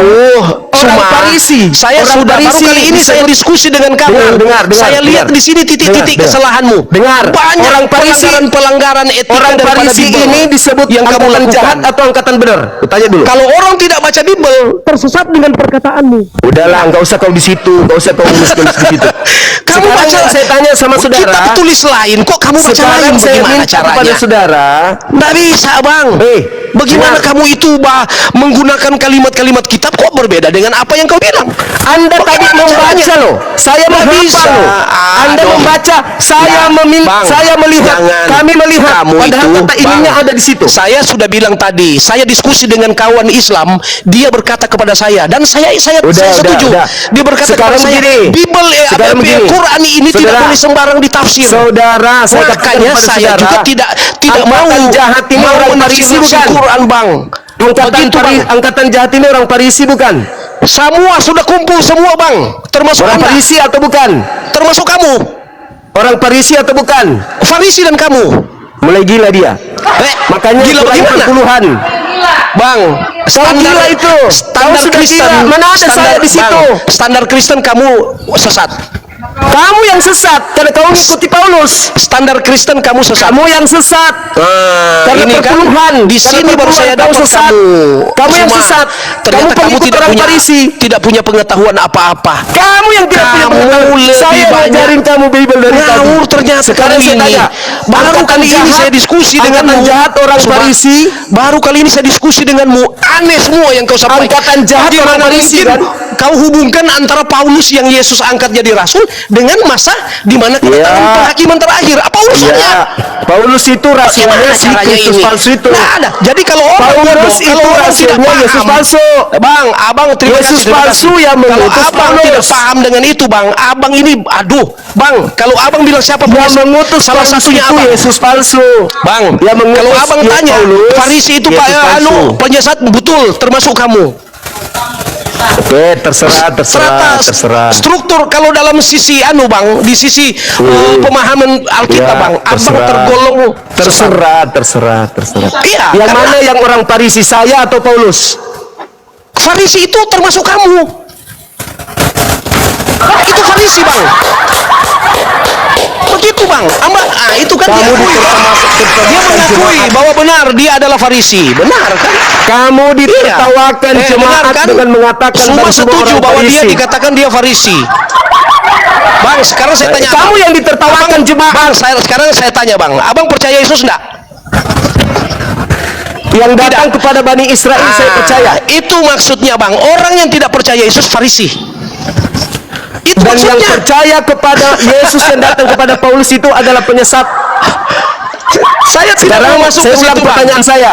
orang Suma, Farisi. Saya Orang sudah baru Farisi kali ini saya disebut- diskusi dengan kamu. Dengar, Saya lihat dengar. di sini titik-titik Dengar. kesalahanmu. Dengar. Banyak Orang Farisi- pelanggaran etika Orang daripada Farisi Bible ini disebut yang kamu angkatan lakukan. jahat atau angkatan benar? Tanya dulu. Kalau orang tidak baca Bible, tersesat dengan perkataanmu. Udahlah, nggak usah kau di situ, nggak usah kau nulis di situ. Kamu Sekarang baca, saya tanya sama saudara. Kita tulis lain, kok kamu baca Sekarang lain? saya Bagaimana minta kepada caranya? saudara. Nggak bisa, Bang. Bagaimana dengar. kamu itu menggunakan kalimat-kalimat kitab kok berbeda dengan apa yang kau bilang? Anda tadi Bagaimana membaca caranya? loh. Saya Nggak menghafal bisa. loh. Anda Aduh. membaca. Saya Bang, saya melihat. jangan. Kami melihat. Kamu Padahal itu, kata ininya Bang, ada di situ. Saya sudah bilang tadi, saya diskusi dengan kawan Islam, dia berkata kepada saya dan saya setuju. Udah. Dia berkata Sekarang kepada saya, begini. Bible Sekarang begini. Quran ini tidak Saudara. boleh sembarang ditafsir. Saudara, saya katakan Makanya kepada saya saudara, juga tidak mau angkatan jahat ini orang Farisi menafsir bukan? Quran, Bang. Angkatan jahat ini orang Farisi bukan? Semua sudah kumpul semua, Bang. Termasuk Orang Anda. Farisi atau bukan? Termasuk kamu. Orang Farisi atau bukan? Farisi dan kamu. Mulai gila dia. Makanya gila kurang bagaimana? perpuluhan. Bang, gila itu. Standar Kau sudah Kristen. gila. Mana ada saya di situ? Bang, standar Kristen kamu sesat. Kamu yang sesat karena kamu mengikuti Paulus. Standar Kristen kamu sesat. Kamu yang sesat. Karena Ini kan perpuluhan. di sini baru saya kamu dapat sesat. Kamu yang Cuma sesat. Ternyata kamu pengikut tidak orang punya Farisi. tidak punya pengetahuan apa-apa. Kamu yang tidak punya Kamu pengetahuan. lebih Saya banyak ngajarin kamu Bible dari tadi. ngawur ternyata. Sekarang kali saya ini tanya, baru angkatan kali ini jahat- saya diskusi angkatan denganmu. jahat orang Cuma, Farisi. baru kali ini saya diskusi denganmu. Aneh semua yang kau sampaikan. Angkatan jahat Bagaimana orang Farisi, mungkin kan? kau hubungkan antara Paulus yang Yesus angkat jadi rasul dengan masa di mana kedatangan Ya. penghakiman terakhir? Apa urusannya? Ya, Paulus itu rasulnya Gimana si caranya Kristus ini? palsu itu. Nah, ada. Jadi kalau orang Paulus bodoh, itu kalau orang tidak rasulnya paham, Yesus palsu. Bang, abang terima Yesus kasih, terima palsu kasih. yang Kalau mengutus abang Paulus. tidak paham dengan itu, bang, abang ini, aduh, bang, kalau abang bilang siapa Yang penyesat, mengutus salah Paulus satunya itu abang. Yesus palsu. Bang, Yang mengutus kalau abang tanya, Paulus, Farisi itu Yesus pak, palsu. penyesat betul, termasuk kamu. Oke, terserah. Struktur kalau dalam sisi bang, di sisi pemahaman Alkitab, Ya, bang, abang terserah. tergolong Terserah. Iya, Yang karena mana yang orang Farisi, saya atau Paulus? Farisi itu termasuk kamu. Itu Farisi, bang. Begitu, bang. Itu kan Kamu dia mengakui bahwa benar dia adalah Farisi. Benar kan? Kamu ditertawakan jemaat benar kan? dengan mengatakan semua bahwa semua setuju orang bahwa dia Farisi. dikatakan dia Farisi. Bang, sekarang saya tanya Kamu abang. yang ditertawakan jemaat. Bang, sekarang saya tanya, bang. Abang percaya Yesus enggak? Yang datang kepada Bani Israel saya percaya. Itu maksudnya, bang. Orang yang tidak percaya Yesus Farisi. Itu Dan yang maksudnya. percaya kepada Yesus yang datang kepada Paulus itu adalah penyesat. Saya tidak Sekarang mau masuk saya ke ulang situ, bang. pertanyaan saya.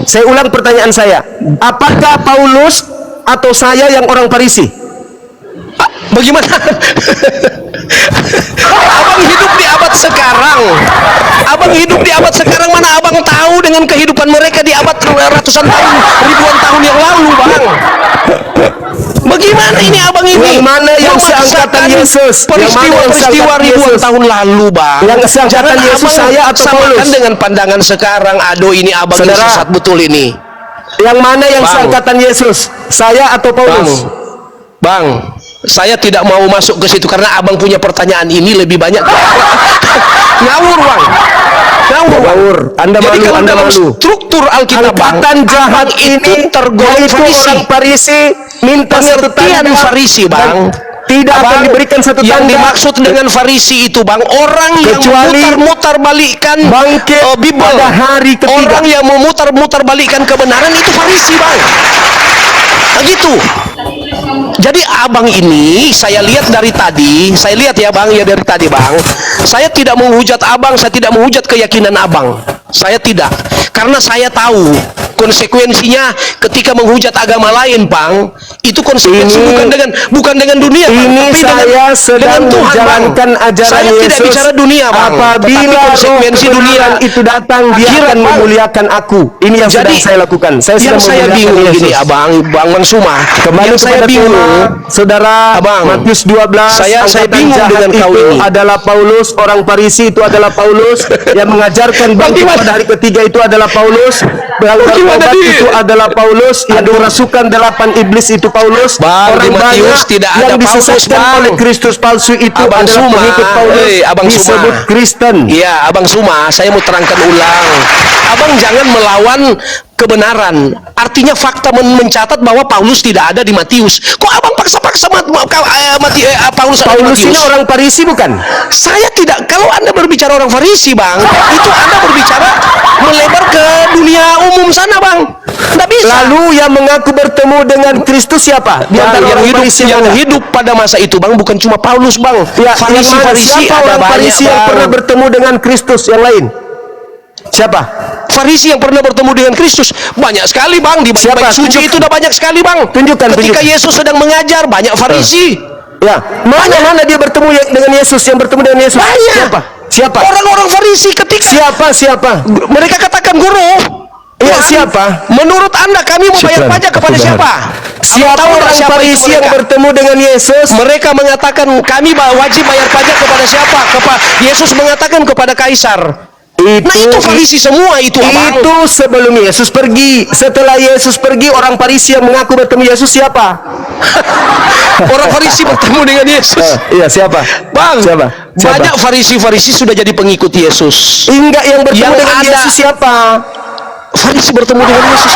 Saya ulang pertanyaan saya. Apakah Paulus atau saya yang orang Farisi? Bagaimana? Abang hidup di abad sekarang. Abang hidup di abad sekarang, mana abang tahu dengan kehidupan mereka di abad ratusan tahun, ribuan tahun yang lalu, bang. Bagaimana ini abang ini? Yang mana yang seangkatan Yesus? Peristiwa ribuan tahun lalu, bang. Yang seangkatan Jangan Yesus abang saya atau samakan Paulus? dengan pandangan sekarang. Aduh, ini abang yang Saudara, sesat betul ini. Yang mana yang Bang. seangkatan Yesus? Saya atau Paulus? Bang, saya tidak mau masuk ke situ karena abang punya pertanyaan ini lebih banyak. Ngawur, bang. Ngawur. Anda Jadi malu, kalau Anda dalam malu. struktur Alkitab, bang, Angkatan jahat abang itu ini tergolong yaitu Farisi. orang Farisi minta satu Pengertian tanda Farisi, bang. dan tidak akan Abang, diberikan satu yang tanda. dimaksud dengan Farisi itu, bang, orang yang Kecuali memutar balikkan bangkit Bible pada hari ketiga. Orang yang memutar balikkan kebenaran itu Farisi, bang. Begitu. Jadi abang ini saya lihat dari tadi, saya lihat ya, bang, ya dari tadi, bang. Saya tidak menghujat abang, saya tidak menghujat keyakinan abang. Saya tidak. Karena saya tahu konsekuensinya ketika menghujat agama lain, bang. Itu konsekuensi bukan dengan dunia, bang, Ini tapi saya sedang dengan Tuhan, menjalankan bang. ajaran Saya Yesus. tidak bicara dunia, bang. Apabila Tetapi konsekuensi roh dunia kebenaran itu datang, dia akhirat, akan bang. memuliakan aku. Ini yang sedang saya lakukan. Saya yang sedang saya memuliakan bingung Yesus. gini, abang Mansuma. Kembali Yang saya kepada bingung, tema, saudara, abang, Matius 12. saya angkatan bingung jahat dengan kau itu ini. adalah Paulus, orang Farisi itu adalah Paulus, yang mengajarkan bangkit Bagaimana? pada hari ketiga itu adalah Paulus, yang Bagaimana bertobat dia? itu adalah Paulus, yang kerasukan 8 iblis itu Paulus. Bang, di Matius banyak tidak yang ada Paulus, disesatkan bang. oleh Kristus palsu itu Abang adalah Suma, pengikut Paulus, Abang Suma. disebut Kristen. Iya, abang Suma, saya mau terangkan ulang. Abang jangan melawan kebenaran. Artinya fakta mencatat bahwa Paulus tidak ada di Matius. Kok abang paksa-paksa Paulus ada di Paulus ini Matius? orang Farisi bukan? Saya tidak. Kalau Anda berbicara orang Farisi, bang, itu Anda berbicara melebar ke dunia umum sana, bang. Tidak bisa. Lalu yang mengaku bertemu dengan Kristus siapa? Di antara yang orang hidup, Farisi yang ada? hidup pada masa itu, bang, bukan cuma Paulus, bang. Ya, Farisi siapa ada orang banyak, Farisi yang bang. pernah bertemu dengan Kristus yang lain? Siapa? Farisi yang pernah bertemu dengan Kristus banyak sekali, bang. Di Siapa? bait suci Tunjukkan. itu udah banyak sekali, bang. Tunjukkan, Ketika tunjukkan. Yesus sedang mengajar, banyak Farisi. Ya, mana dia bertemu dengan Yesus? Yang bertemu dengan Yesus? Banyak. Siapa? Orang-orang Farisi ketika Siapa? mereka katakan, guru, Iya, Tuhan, siapa? menurut Anda kami membayar Syukran, pajak kepada aku siapa? Siapa Tahu orang siapa itu Farisi yang mereka? bertemu dengan Yesus? Mereka mengatakan kami wajib bayar pajak kepada siapa? Yesus mengatakan kepada Kaisar. Nah itu Farisi semua itu, abang. Itu sebelum Yesus pergi. Setelah Yesus pergi, orang Farisi yang mengaku bertemu Yesus siapa? Orang Farisi bertemu dengan Yesus. Iya, siapa? Bang, Siapa? banyak Farisi sudah jadi pengikut Yesus. Enggak, yang bertemu Yang dengan ada- Yesus siapa? Farisi bertemu dengan Yesus.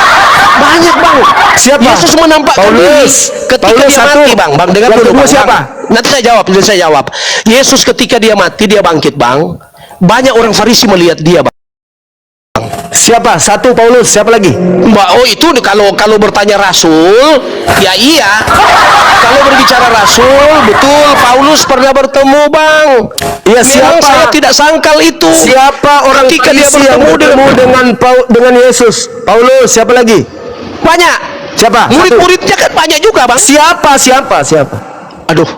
Banyak, Bang. Siapa? Yesus menampakkan Paulus. diri ketika Paulus dia satu. mati, Bang. Bang, dengar Yang dulu, kedua Bang. siapa? Bang. Nanti saya jawab. Yesus ketika dia mati, dia bangkit, Bang. Banyak orang Farisi melihat dia, Bang. Siapa? Satu Paulus, siapa lagi? Mbak, oh itu kalau bertanya Rasul, ya iya. Kalau berbicara Rasul, betul Paulus pernah bertemu, Bang. Iya, Memang siapa? saya tidak sangkal itu. Siapa orang Ketika dia Farisi yang bertemu dengan Yesus? Paulus, siapa lagi? Banyak. Siapa? Murid-muridnya kan banyak juga, Bang. Siapa? Aduh.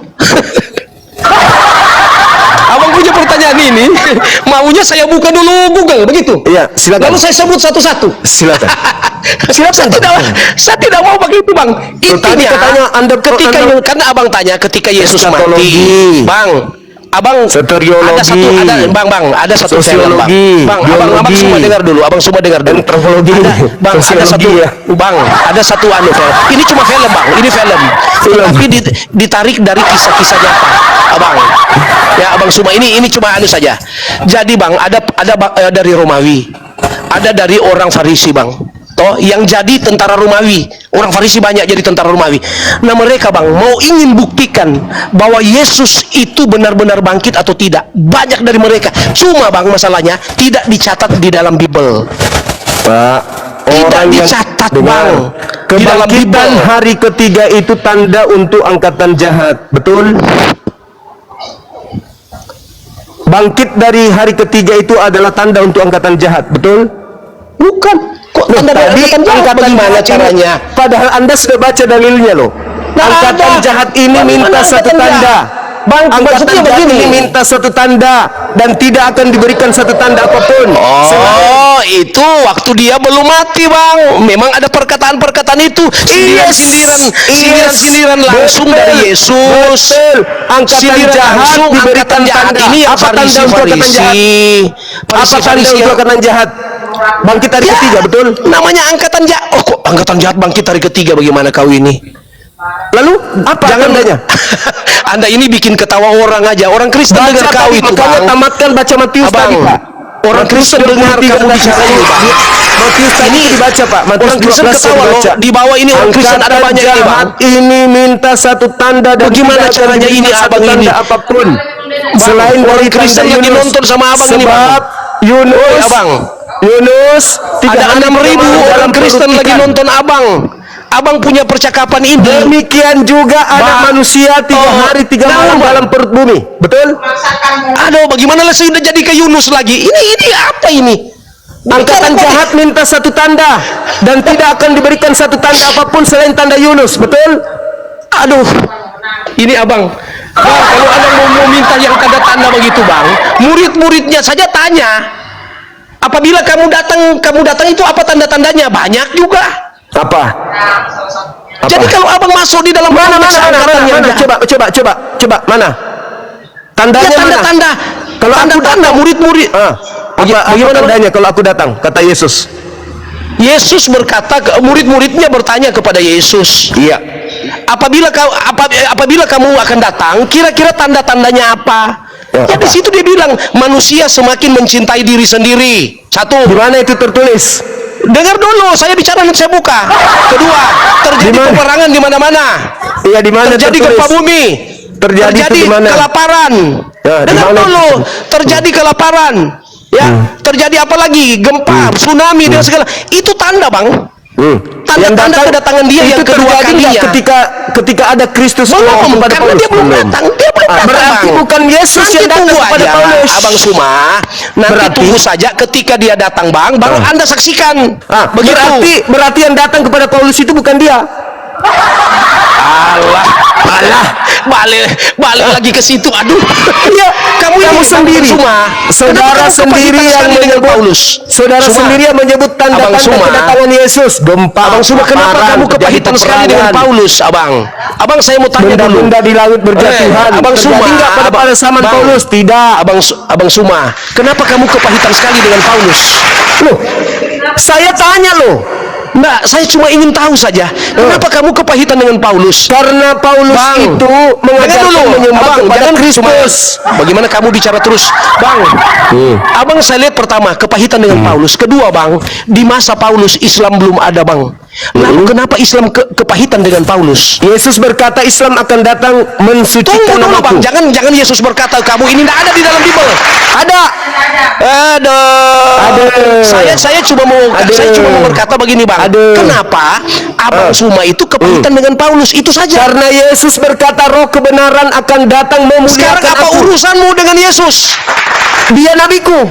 Abang punya pertanyaan ini, maunya saya buka dulu Google, begitu? Iya, silakan. Lalu saya sebut satu-satu. Silakan. Saya tidak mau begitu, Bang. Tadi Intinya, katanya karena abang tanya ketika Yesus mati, Eskatologi. Bang, abang Soteriologi. ada satu film, Bang. Sosiologi. Bang, abang Biologi. semua dengar dulu, Antropologi. Bang, Sosiologi, ya. Bang, ada satu film. Ini cuma film, Bang. Ini film. Tapi ditarik dari kisah-kisah nyata, Abang. Ya, Abang semua ini cuma saja. Jadi, Bang, ada dari Romawi. Ada dari orang Farisi, Bang. Toh yang jadi tentara Romawi. Orang Farisi banyak jadi tentara Romawi. Nah, mereka, Bang, mau ingin buktikan bahwa Yesus itu benar-benar bangkit atau tidak. Banyak dari mereka. Cuma, Bang, masalahnya tidak dicatat di dalam Bible. Pak, Tidak orang yang dicatat, dengar, Bang. Di dalam kebangkitan Bible. hari ketiga itu tanda untuk angkatan jahat, betul? Bangkit dari hari ketiga itu adalah tanda untuk angkatan jahat, betul? Bukan. Kok tanda Tadi angkatan bagaimana jahat caranya? ini, padahal Anda sudah baca dalilnya loh. Nah, Angkatan ada. jahat ini Bagaimana minta satu angkatan tanda. jahat? Bang, Angkatan maksudnya jahat begini. ini minta satu tanda dan tidak akan diberikan satu tanda apapun. Oh, itu waktu dia belum mati, Bang. Memang ada perkataan-perkataan itu. Sindiran-sindiran langsung Betul. dari Yesus. Betul. Angkatan Sindiran jahat langsung, diberikan angkatan jahat tanda. ini yang Apa tanda untuk angkatan jahat? Apa tanda Farisi untuk angkatan jahat? Bangkit hari ketiga, betul? Namanya angkatan jahat. Oh, kok angkatan jahat bangkit hari ketiga? Bagaimana kau ini? Lalu apa tandanya? Anda ini bikin ketawa orang aja. Orang Kristen dengar Baca kau tadi, itu, makanya Bang. tamatkan baca Matius Abang, tadi, Pak. orang Kristen dengar kamu bicara ini, Bang. Matius tadi dibaca, Pak. Matius Orang Kristen 12 ketawa loh. dibaca. Di bawah ini orang Kristen ada Angkatan banyak ini, Bang. jahat ini minta satu tanda dan Bagaimana tidak akan caranya diberikan ini, satu Abang tanda ini? apapun Bang, selain orang dari Kristen tanda lagi Yunus. nonton sama abang ini, Bang. Sebab Yunus, Ya, Bang. Yunus Ada 6.000 orang Kristen lagi nonton abang. Abang punya percakapan ini. Demikian juga anak manusia 3 hari 3 malam dalam perut bumi. Betul? Aduh, bagaimana lah sudah jadi ke Yunus lagi? Ini apa ini? Angkatan jahat minta satu tanda dan tidak akan diberikan satu tanda apapun selain tanda Yunus. Betul? Aduh, ini abang. Bang, kalau abang mau minta yang tanda-tanda begitu, Bang, murid-muridnya saja tanya. Apabila kamu datang itu apa tanda-tandanya? Banyak juga. Apa? Jadi kalau abang masuk di dalam Mana? Coba mana? Tandanya Ya, mana? tanda-tanda. Kalau aku Tanda-tanda datang, murid-murid. Bagaimana tandanya kalau aku datang? Kata Yesus. Yesus berkata, murid-muridnya bertanya kepada Yesus, Iya. apabila kamu akan datang, kira-kira tanda-tandanya apa? Ya, Ya, di apa? situ dia bilang, manusia semakin mencintai diri sendiri. Satu. Di mana itu tertulis? Dengar dulu, saya bicara nanti saya buka. Kedua, terjadi Di mana? peperangan di mana-mana. Iya, di mana Terjadi tertulis? gempa bumi. Terjadi itu di mana? kelaparan. Ya, di Dengar mana? dulu, terjadi kelaparan. Ya, terjadi apa lagi? Gempa, tsunami dan segala. Itu tanda, Bang. Tanda-tanda kedatangan dia itu yang kedua terjadi nggak kalinya. ketika ada Kristus Belum, kepada karena Paulus? dia belum datang. Dia belum datang, Berarti Bang. bukan Yesus Nanti yang datang tunggu kepada aja, Paulus. Abang Suma. Nanti Berarti- tunggu saja ketika dia datang, Bang. Baru Anda saksikan. Begitu. Berarti yang datang kepada Paulus itu bukan dia. Alah, balik lagi ke situ. Aduh, Iya, kamu sendiri. Suma. Saudara Kenapa kamu sendiri kepahitan yang sekali dengan menyebut Paulus. Saudara Suma. sendiri yang menyebut Abang tanda-tanda Suma. kedatangan Yesus. Gempa. Abang Suma, kenapa kelaparan, kamu kepahitan terjadi sekali dengan peperangan. Paulus, Abang? Abang, saya mau tanya dulu. Benda-benda di laut berjatuhan. Abang Terjadi Suma, nggak pada zaman Bang, Paulus? Tidak. Abang Suma, kenapa kamu kepahitan sekali dengan Paulus? Loh, saya tanya loh. Nah, saya cuma ingin tahu saja, kenapa kamu kepahitan dengan Paulus? Karena Paulus Bang, itu mengajarkan menyembah Abang, kepada jangan Kristus. Bagaimana kamu bicara terus, Bang? Abang saya lihat pertama kepahitan dengan Paulus. Kedua, Bang, di masa Paulus Islam belum ada, Bang. Lalu kenapa Islam kepahitan dengan Paulus? Yesus berkata Islam akan datang mensucikan Tunggu dulu, Bang. namaku. Jangan Yesus berkata kamu ini tidak ada di dalam Bible. Ada. Ada. Saya cuma mau berkata begini, Bang. Ada. Kenapa Abang Suma itu kepahitan dengan Paulus? Itu saja. Karena Yesus berkata roh kebenaran akan datang memuliakan Sekarang apa aku. urusanmu dengan Yesus? Dia nabiku.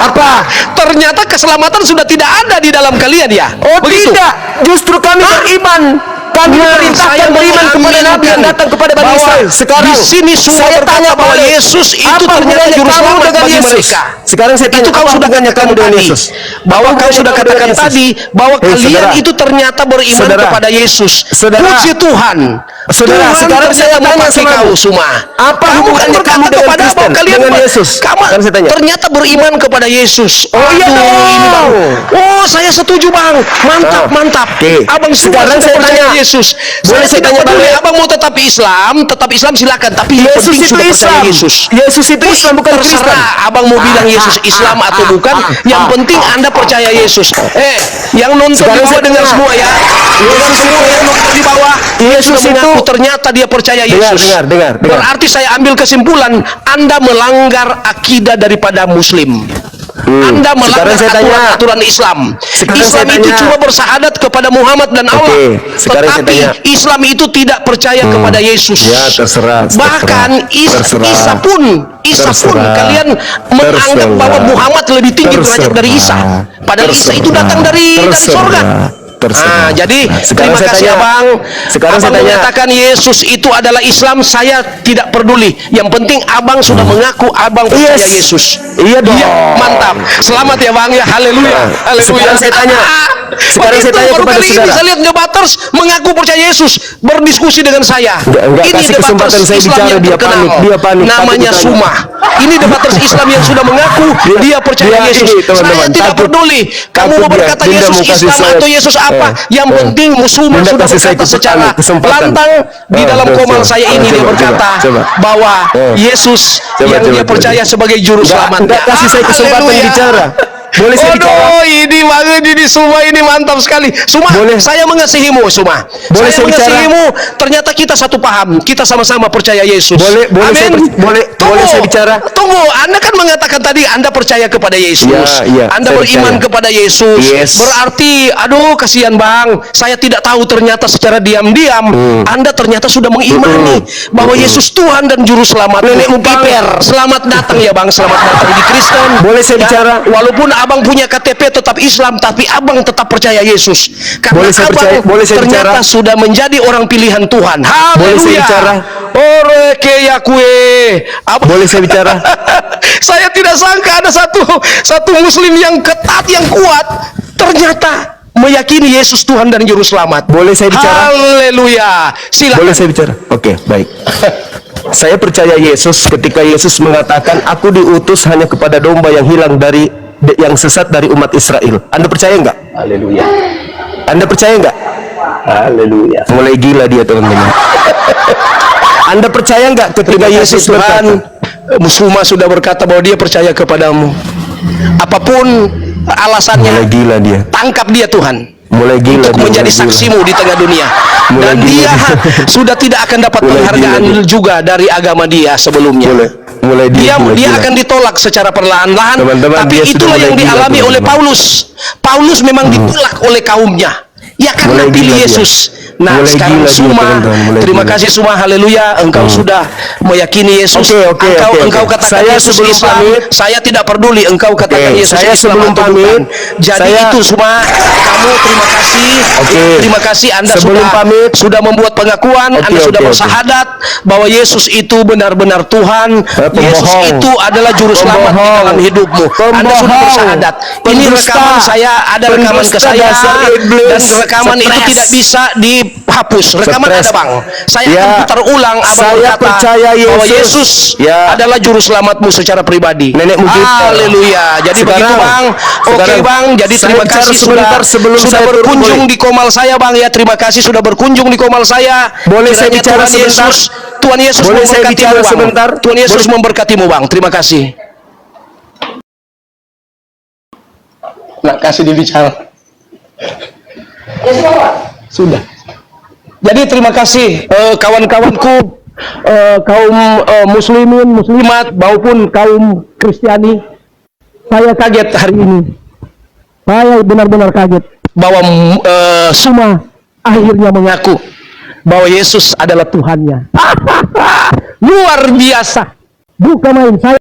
Apa? Ternyata keselamatan sudah tidak ada di dalam kalian ya? Oh begitu? tidak, justru kami beriman. Kami Saya diperintahkan beriman kepada Nabi yang datang kepada Bani Israel. Sekarang di sini semua saya berkata tanya bahwa boleh, Yesus itu apa ternyata hubungannya juru kamu selamat dengan bagi Yesus? mereka. Sekarang saya tanya, Itu kau apa sudah hubungannya katakan kamu dengan tadi, Yesus? bahwa Apa kau hubungannya sudah kamu dengan katakan Yesus? tadi bahwa kalian saudara. itu ternyata beriman Saudara. kepada Yesus. Saudara. Puji Tuhan. Saudara, Tuhan sekarang saya ternyata tanya memakai sama kau semua. apa Kamu hubungannya kan berkata kamu dengan kepada Kristen, bahwa kalian dengan Yesus? Kamu Sekarang saya tanya. ternyata beriman kepada Yesus. Oh iya Aduh, dong. ini, Bang. Oh, saya setuju, Bang. Mantap, mantap. Oke. Abang Sekarang sudah saya percaya tanya. Yesus. Boleh saya tidak tanya peduli balik? Abang mau tetap Islam silakan. Tapi yang Yesus penting itu sudah percaya Islam. Yesus. Yesus itu Islam bukan Kristen. Terserah Abang mau bilang Yesus Islam atau bukan. Yang penting Anda percaya Yesus. Yang nonton Sekarang di bawah saya dengar tanya. semua ya. Dengar semua yang nonton di bawah. Yesus Sudah mengaku itu- ternyata dia percaya Dengar, Yesus. dengar. Berarti saya ambil kesimpulan Anda melanggar akidah daripada Muslim. Anda melanggar Sekarang saya tanya. aturan Islam. Sekarang Islam saya itu tanya. cuma bersahadat kepada Muhammad dan Allah. Oke, sekarang saya Tetapi tanya. Islam itu tidak percaya kepada Yesus. Ya, terserah. Bahkan Terserah. Isa pun Terserah. kalian menganggap Terserah. bahwa Muhammad lebih tinggi derajat dari Isa. Padahal Isa itu datang dari sorga. Terserah. Jadi Sekarang terima saya kasih tanya. Abang. Sekarang Abang saya tanya. mengatakan Yesus itu adalah Islam, saya tidak peduli. Yang penting Abang sudah mengaku Abang percaya Yes. Yesus. Iya dong. Mantap. Selamat ya Bang ya. Haleluya. Haleluya. Sekarang saya tanya. Sekarang saya tanya baru kepada kali ini saudara. saya lihat debaters mengaku percaya Yesus berdiskusi dengan saya. Enggak, Ini kasih debaters kesempatan saya Islam bicara, yang dia terkenal. panik, dia panik. Namanya Takut Suma. Ini debaters Islam yang sudah mengaku dia percaya dia Yesus. ini, teman-teman, Saya tidak takut. peduli kamu Takut mau dia. berkata Dinda Yesus mau kasih Islam saya- atau Yesus apa. Yang penting Suma Dinda sudah kasih saya berkata secara kesempatan. lantang di dalam komal saya ini dia berkata bahwa Yesus yang dia percaya sebagai juru selamat. Enggak kasih saya kesempatan Haleluya. bicara. Boleh saya bicara? Oh, ini banget ini Suma, ini mantap sekali. Suma, Boleh. saya mengasihimu, Suma. Boleh saya bicara? mengasihimu. Ternyata kita satu paham. Kita sama-sama percaya Yesus. Boleh saya Amin. boleh saya bicara? Tunggu, Anda kan mengatakan tadi Anda percaya kepada Yesus. Iya, Anda saya beriman percaya. kepada Yesus. Yes. Berarti, aduh kasihan Bang. Saya tidak tahu ternyata secara diam-diam Anda ternyata sudah mengimani bahwa Yesus Tuhan dan juru selamat. Nenek Bang. Selamat datang ya Bang, selamat datang di Kristen. Boleh saya Ya, bicara? Walaupun Abang punya KTP tetap Islam, tapi Abang tetap percaya Yesus. Karena Boleh saya Abang percaya- boleh saya ternyata bicara? sudah menjadi orang pilihan Tuhan. Boleh saya Haleluya. bicara? Ore keyakue. Boleh saya bicara? Saya tidak sangka ada satu Muslim yang ketat, yang kuat, ternyata meyakini Yesus Tuhan dan Juru Selamat. Boleh saya bicara? Haleluya. Silakan. Boleh saya bicara? Oke, baik. Saya percaya Yesus ketika Yesus mengatakan, aku diutus hanya kepada domba yang hilang yang sesat dari umat Israel. Anda percaya enggak? Haleluya. Anda percaya enggak? Haleluya. Mulai gila dia, teman-teman. Anda percaya enggak ketika Yesus Tuhan, berkata, Muslimah sudah berkata bahwa dia percaya kepadamu. Apapun alasannya, mulai gila dia. tangkap dia Tuhan. Mulai gila Untuk dia, menjadi mulai gila. saksimu di tengah dunia. Mulai Dan gila dia dia. sudah tidak akan dapat Mulai penghargaan gila dia. juga dari agama dia sebelumnya. Mulai Dia gila. akan ditolak secara perlahan-lahan. Teman-teman, Tapi dia sudah itulah mulai yang gila, dialami oleh teman-teman. Paulus. Paulus memang ditolak oleh kaumnya. Ya karena Mulai pilih gila dia. Yesus. Nah Mulai sekarang gila dia, Suma, teman-teman. Mulai terima gila. kasih Suma, haleluya. Engkau sudah meyakini Yesus. Oke. Engkau katakan Saya Yesus sebelum Islam. pamit- Saya tidak peduli engkau katakan Oke, Yesus saya Islam sebelum atau pamit, bukan. Jadi saya- itu Suma, kamu terima kasih Oke. Terima kasih Anda Sebelum pamit. sudah membuat pengakuan, Oke, Anda sudah oke. bersahadat bahwa Yesus itu benar-benar Tuhan. Yesus Pembohong. itu adalah juru selamat di Pembohong. dalam hidupmu. Anda sudah Pembohong. bersahadat. Ini Pendusta. rekaman saya, ada rekaman ke Pendusta saya, dasar iblis. dan rekaman itu Stres. tidak bisa dihapus. Rekaman Stres. ada, Bang. Saya Ya. akan putar ulang. Abang Saya berkata percaya bahwa Yesus. Yesus Ya. adalah juru selamatmu secara pribadi. Nenek mungkin. Haleluya. Jadi Sekarang- begitu, Bang. Oke, sekarang Bang. Jadi saya terima bicara kasih sebentar sebelum sudah saya turun, berkunjung boleh? di komal saya, Bang. Ya, terima kasih sudah berkunjung di komal saya. Boleh saya Kiranya bicara Tuhan sebentar? Tuhan Yesus Boleh saya memberkatimu, bicara Bang. sebentar? Tuhan Yesus Boleh. memberkatimu, Bang. Terima kasih. Nggak kasih dibicara. Sudah. Jadi terima kasih kawan-kawanku, kaum muslimin, muslimat maupun kaum Kristiani. Saya kaget hari ini. Saya benar-benar kaget bahwa semua akhirnya mengaku bahwa Yesus adalah Tuhannya. Luar biasa. Bukan main. Saya